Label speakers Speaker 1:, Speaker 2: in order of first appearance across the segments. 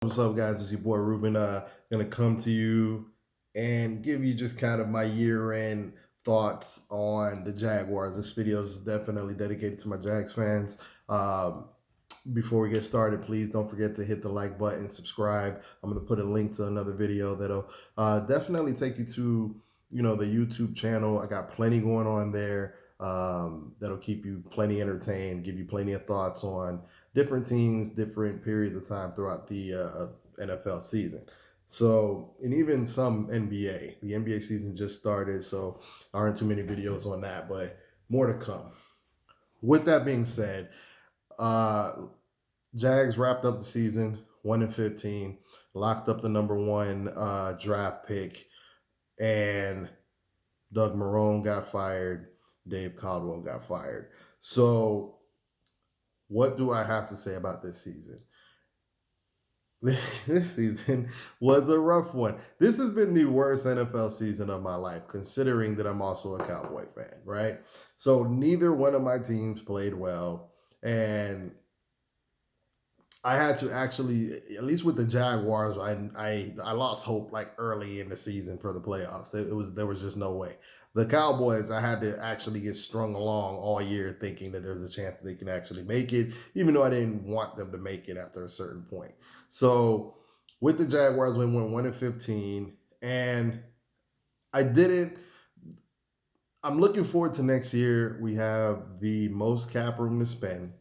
Speaker 1: What's up, guys? It's your boy Ruben. Gonna come to you and give you just kind of my year-end thoughts on the Jaguars. This video is definitely dedicated to my Jags fans. Before we get started, please don't forget to hit the like button, subscribe. I'm gonna put a link to another video that'll definitely take you to the YouTube channel. I got plenty going on there. That'll keep you plenty entertained, give you plenty of thoughts on different teams, different periods of time throughout the NFL season. So, and even some NBA. The NBA season just started, so aren't too many videos on that, but more to come. With that being said, uh, Jags wrapped up the season 1-15, locked up the number one draft pick, and Doug Marrone got fired. Dave Caldwell got fired. So, what do I have to say about this season? This season was a rough one. This has been the worst NFL season of my life, considering that I'm also a Cowboy fan, right? So neither one of my teams played well. And I had to actually, at least with the Jaguars, I lost hope like early in the season for the playoffs. There was just no way. The Cowboys, I had to actually get strung along all year thinking that there's a chance that they can actually make it, even though I didn't want them to make it after a certain point. So with the Jaguars, we went 1-15, and I didn't. I'm looking forward to next year. We have the most cap room to spend.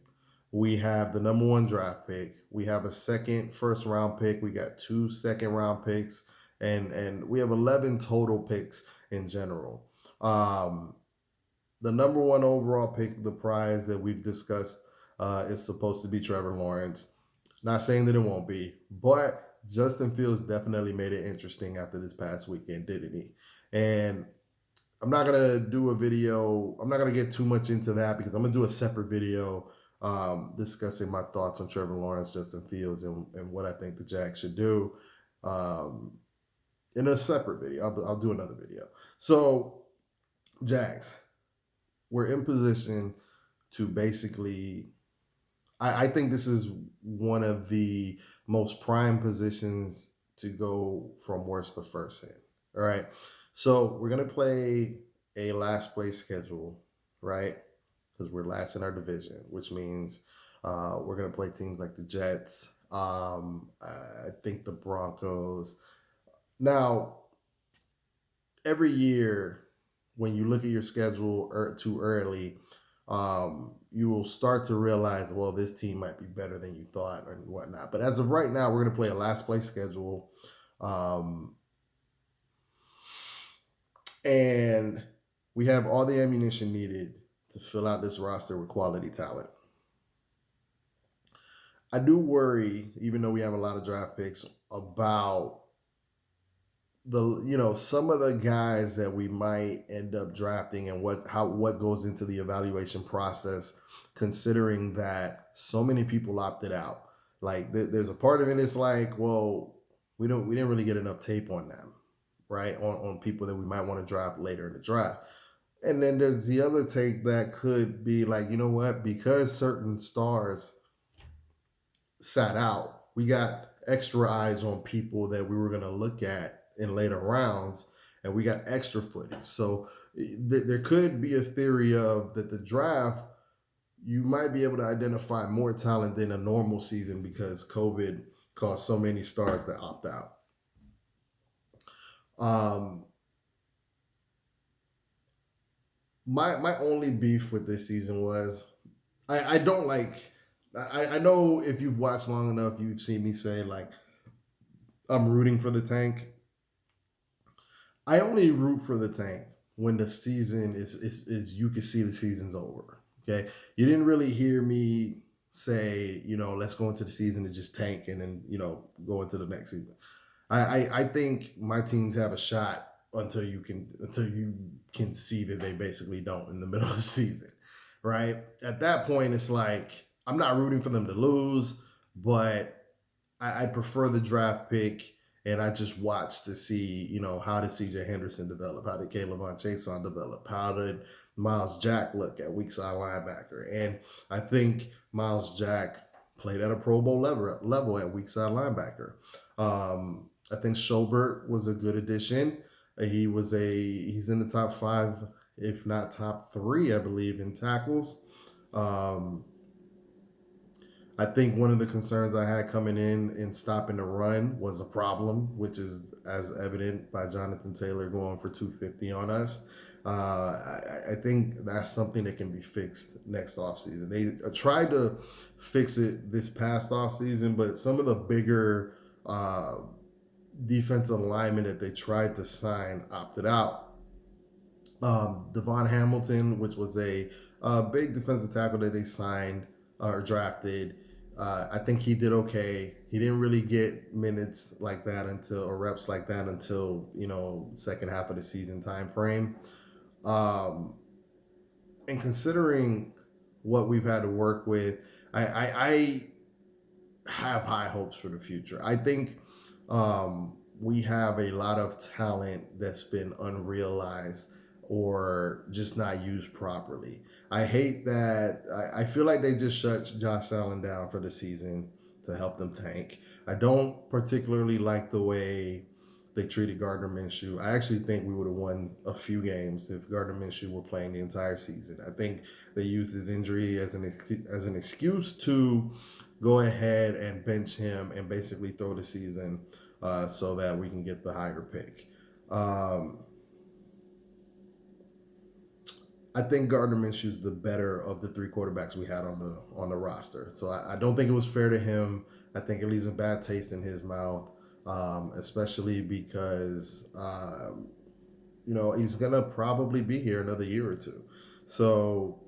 Speaker 1: We have the number one draft pick. We have a second first round pick. We got 2 second round picks, and we have 11 total picks in general. The number one overall pick, the prize that we've discussed, is supposed to be Trevor Lawrence. Not saying that it won't be, but Justin Fields definitely made it interesting after this past weekend, didn't he? And I'm not gonna do a video. I'm not gonna get too much into that because I'm gonna do a separate video discussing my thoughts on Trevor Lawrence, Justin Fields, and what I think the Jags should do in a separate video. I'll do another video. So, Jags, we're in position to basically. I think this is one of the most prime positions to go from worst to first in. All right. So we're gonna play a last place schedule, right? Because we're last in our division, which means we're gonna play teams like the Jets. I think the Broncos. Now, every year when you look at your schedule too early, you will start to realize, well, this team might be better than you thought and whatnot. But as of right now, we're going to play a last place schedule. And we have all the ammunition needed to fill out this roster with quality talent. I do worry, even though we have a lot of draft picks, about some of the guys that we might end up drafting and what goes into the evaluation process, considering that so many people opted out. Like there's a part of it that's like, well, we didn't really get enough tape on them, right? On people that we might want to draft later in the draft. And then there's the other take that could be like, you know what, because certain stars sat out, we got extra eyes on people that we were going to look at in later rounds, and we got extra footage. So there could be a theory of that the draft, you might be able to identify more talent than a normal season because COVID caused so many stars to opt out. My only beef with this season was I don't like. I know if you've watched long enough, you've seen me say like I'm rooting for the tank. I only root for the tank when the season is you can see the season's over. Okay, you didn't really hear me say let's go into the season and just tank and then go into the next season. I think my teams have a shot until you can see that they basically don't in the middle of the season, right? At that point, it's like I'm not rooting for them to lose, but I prefer the draft pick, and I just watch to see, how did CJ Henderson develop? How did Caleb Chason develop? How did Miles Jack look at weak side linebacker? And I think Miles Jack played at a Pro Bowl level at weak side linebacker. I think Schobert was a good addition. He's in the top five, if not top three, I believe, in tackles. Um, I think one of the concerns I had coming in stopping the run was a problem, which is as evident by Jonathan Taylor going for 250 on us. I think that's something that can be fixed next offseason. They tried to fix it this past offseason, but some of the bigger defensive linemen that they tried to sign opted out. Devon Hamilton, which was a big defensive tackle that they signed or drafted. I think he did okay. He didn't really get minutes like that or reps like that until second half of the season time frame. And considering what we've had to work with, I have high hopes for the future. I think we have a lot of talent that's been unrealized or just not used properly. I hate that. I feel like they just shut Josh Allen down for the season to help them tank. I don't particularly like the way they treated Gardner Minshew. I actually think we would have won a few games if Gardner Minshew were playing the entire season. I think they used his injury as an excuse to go ahead and bench him and basically throw the season so that we can get the higher pick. I think Gardner Minshew is the better of the three quarterbacks we had on the roster. So I don't think it was fair to him. I think it leaves a bad taste in his mouth, especially because he's gonna probably be here another year or two. So,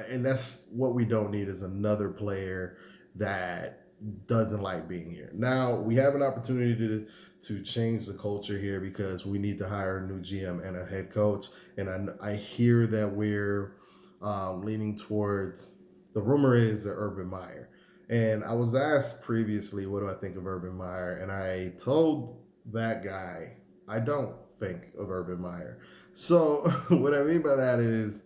Speaker 1: and that's what we don't need is another player that doesn't like being here. Now we have an opportunity to change the culture here because we need to hire a new GM and a head coach. And I hear that we're leaning towards, the rumor is that Urban Meyer. And I was asked previously, what do I think of Urban Meyer? And I told that guy, I don't think of Urban Meyer. So what I mean by that is,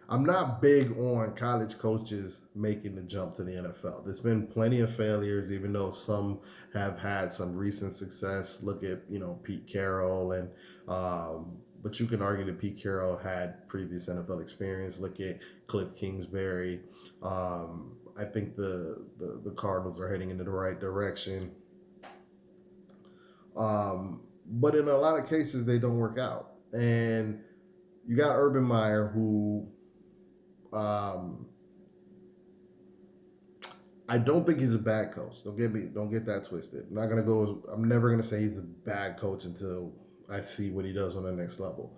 Speaker 1: I'm not big on college coaches making the jump to the NFL. There's been plenty of failures, even though some have had some recent success. Look at Pete Carroll, and but you can argue that Pete Carroll had previous NFL experience. Look at Cliff Kingsbury. I think the Cardinals are heading into the right direction, but in a lot of cases they don't work out. And you got Urban Meyer, who I don't think he's a bad coach. Don't get that twisted. I'm never gonna say he's a bad coach until I see what he does on the next level.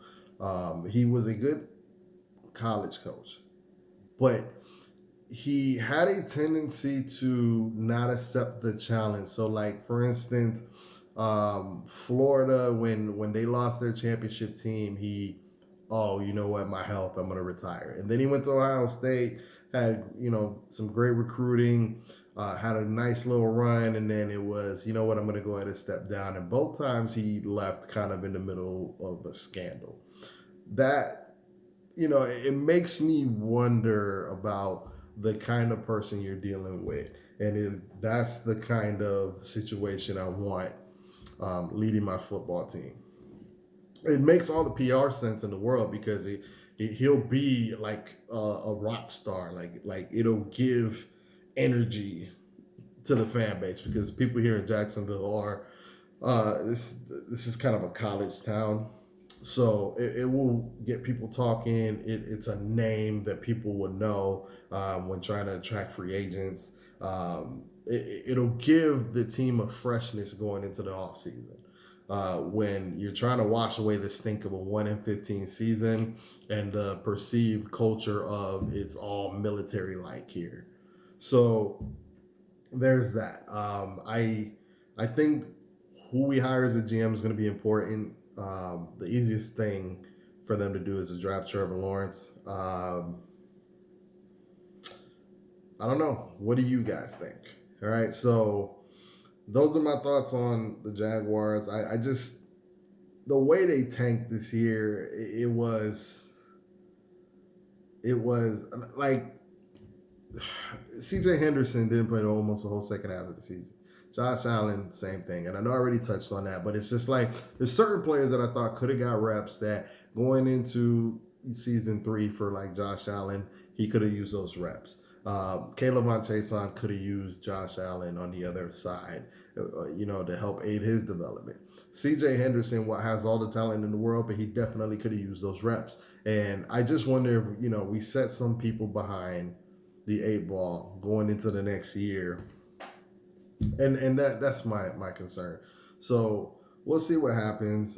Speaker 1: He was a good college coach, but he had a tendency to not accept the challenge. So, like for instance, Florida, when they lost their championship team, you know what, my health, I'm going to retire. And then he went to Ohio State, had, some great recruiting, had a nice little run. And then it was, you know what, I'm going to go ahead and step down. And both times he left kind of in the middle of a scandal. That, it makes me wonder about the kind of person you're dealing with. And that's the kind of situation I want leading my football team. It makes all the PR sense in the world because he'll be like a rock star. Like it'll give energy to the fan base because people here in Jacksonville are this is kind of a college town, so it will get people talking. It's a name that people would know when trying to attract free agents. It'll give the team a freshness going into the offseason. When you're trying to wash away the stink of a 1-15 season and the perceived culture of it's all military-like here. So there's that. I think who we hire as a GM is going to be important. The easiest thing for them to do is to draft Trevor Lawrence. I don't know. What do you guys think? All right, so those are my thoughts on the Jaguars. I just, the way they tanked this year, it was like, CJ Henderson didn't play almost the whole second half of the season. Josh Allen, same thing. And I know I already touched on that, but it's just like there's certain players that I thought could have got reps that going into season 3 for like Josh Allen, he could have used those reps. Caleb Von Chason could have used Josh Allen on the other side, to help aid his development. CJ Henderson has all the talent in the world, but he definitely could have used those reps. And I just wonder if, we set some people behind the 8 ball going into the next year, and that's my concern. So we'll see what happens.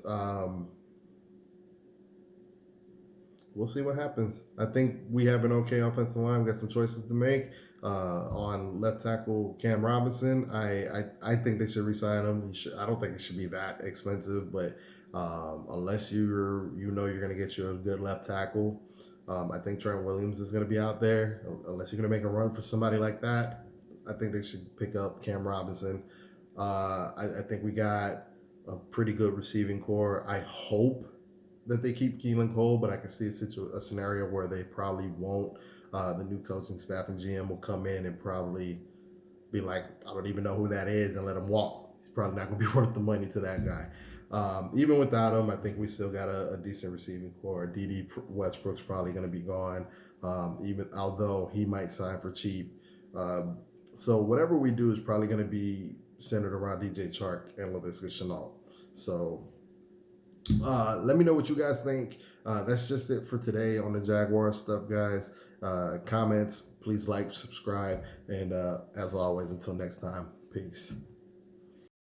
Speaker 1: We'll see what happens. I think we have an okay offensive line. We got some choices to make. On left tackle Cam Robinson, I think they should resign him. I don't think it should be that expensive, but unless you're going to get you a good left tackle, I think Trent Williams is going to be out there. Unless you're going to make a run for somebody like that, I think they should pick up Cam Robinson. I think we got a pretty good receiving core. I hope that they keep Keelan Cole, but I can see a scenario where they probably won't. The new coaching staff and GM will come in and probably be like, I don't even know who that is, and let him walk. He's probably not going to be worth the money to that guy. Even without him, I think we still got a decent receiving core. D.D. Westbrook's probably going to be gone, even although he might sign for cheap. So whatever we do is probably going to be centered around DJ Chark and Laviska Shenault. So let me know what you guys think. That's just it for today on the Jaguars stuff, guys. Comments, please like, subscribe, and as always, until next time, peace.